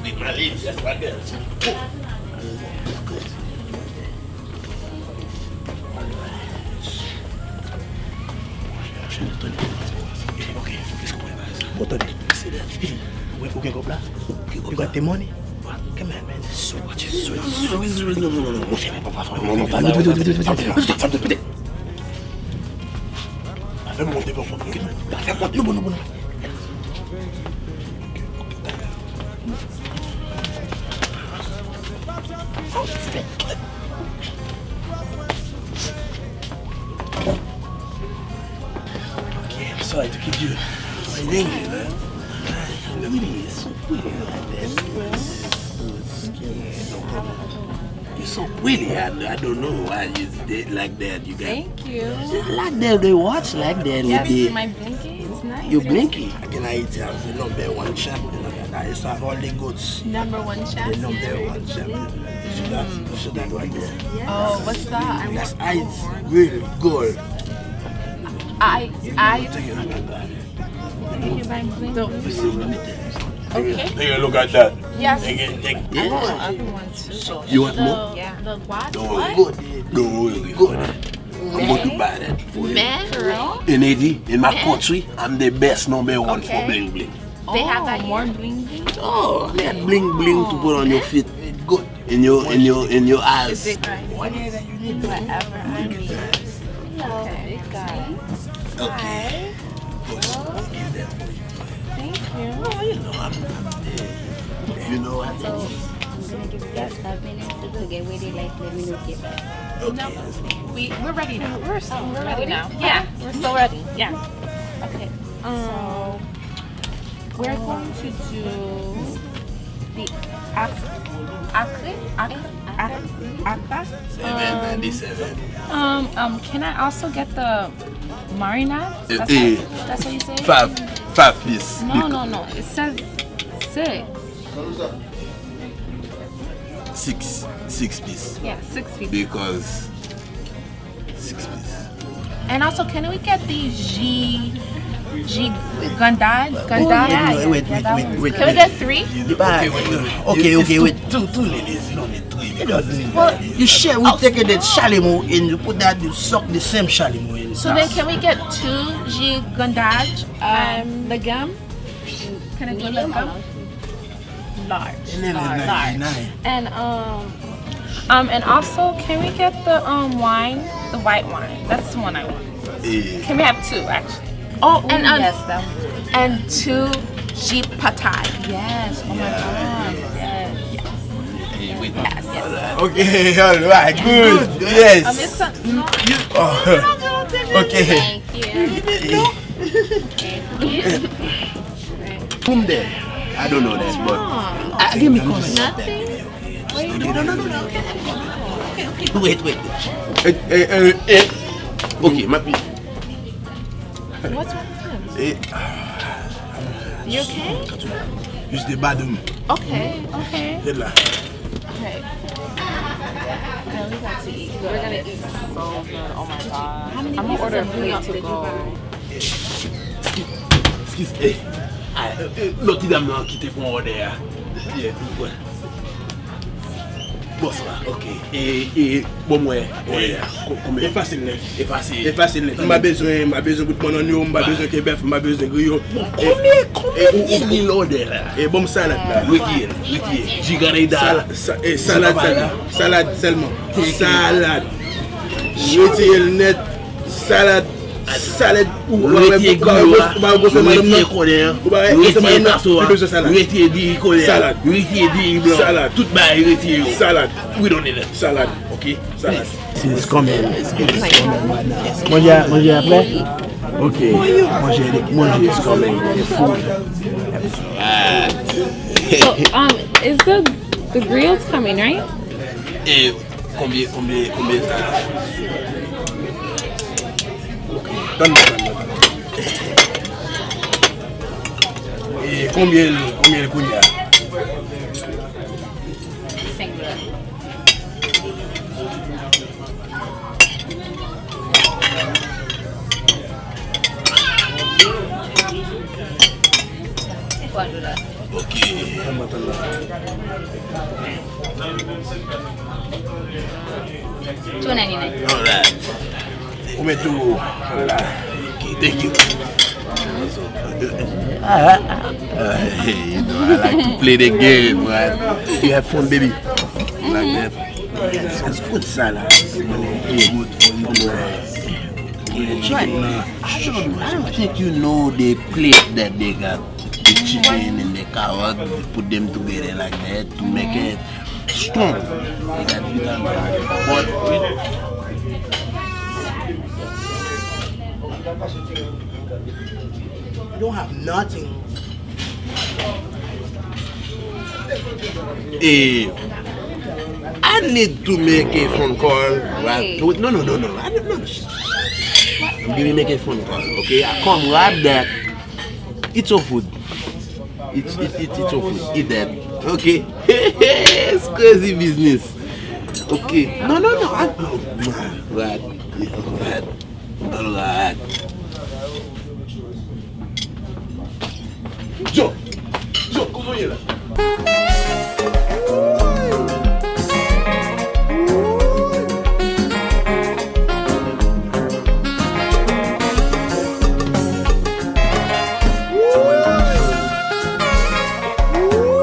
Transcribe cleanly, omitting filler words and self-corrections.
With my lady, that's my girl. Okay, let's go. What are you doing? We can go black. You got the money? Come on, man. So much. Okay, I'm sorry to keep you waiting, man. Really, it's so pretty like that. You're so pretty. I don't know why you did like that. You got. Thank you. Like that, they watch like that. Yes, my blinky. It's nice. You blinky. Can I eat the #1 champion? I used to have all the goods. #1 champion. The #1 champion. So that right there. Oh, what's that? That's ice. Really good. I. Take a look at that. Okay. Take a look at that. Yes. Take it. I want other ones too. You want more? Yeah. The what? Good. Good. I'm going to buy that for you. Man, for real? In AD, in my country, I'm the best #1 for bling bling. They have that more bling bling. Oh, that bling bling to put on your feet. It's good. In your eyes. Is it right? Whatever I need. Okay, got it. Okay. Thank you. Oh, you know I'm there. You know what? So, I'm gonna give you guys 5 minutes to get ready, like, let me know get back. No, we're ready now. We're ready now. Yeah, we're so ready. Yeah. Okay. So we're going to do the Aka. 797. Can I also get the marinade? That's what you say? Five please. No. It says 6. 6 piece. Yeah, 6 pieces. Because 6 piece. And also, can we get the G Gandad? Wait. Can we get 3? Okay, wait. Two ladies. You don't need 3. Well, You share. We take the chalumeau in. You put that. You suck the same chalumeau in. so then, can we get 2 G Gandad and the gum? Can I do the gum? Large. And also, can we get the wine, the white wine? That's the one I want. Can we have 2 actually? Oh, and Yes, that one. and 2 G Patai. Yes. Oh my God. Yes. Okay, all right, good. Yes. It's a, no, Okay. Thank you. Boom there. I don't know that, but give me comment. Nothing? No. Wait. Okay, my people. what's wrong with him? You okay? Use the bathroom. Okay. Good luck. Okay. Yeah, we got to eat. We're gonna eat so good. Oh my God. I'm gonna order a plate to go. Excuse me. L'autre dame n'a quitté pour order. Bon ça va, ok. Et bon moi, combien? C'est facile. M'a besoin de mon oignon, m'a besoin de bœuf, m'a besoin de grillon. Combien il order là? Et bon salade là. Retire. Gigarida. Salade seulement. Salade. Retire le net. Salade ou retire grillon. Retire colère. Retire nasso. Retire di colère. Retire di blanc. Salade. Tout bail retire. Salade. We don't need it. Salade. Okay? Salade. C'est combien? Manger après? Ok. Manger c'est combien? So, is the grills coming, right? Et combien ça? Donne-moi. Et combien le cognac? 5 dollars. $4. Ok. $2.99. Alright. Combien tout? Alright. Okay, thank you. Hey, you know, I like to play the game, right? You have fun, baby. Like that. Yes, it's good salad. Good for you, I don't think you know the plate that they got the chicken and the carrot. They put them together like that to make it strong. They got but you don't have nothing. I need to make a phone call. Right? No. I don't know. I'm going to make a phone call. Okay, I come right back. It's your food. It's your food. Eat that. Okay. It's crazy business. Okay. No. Right. Alright. Joe, come on here.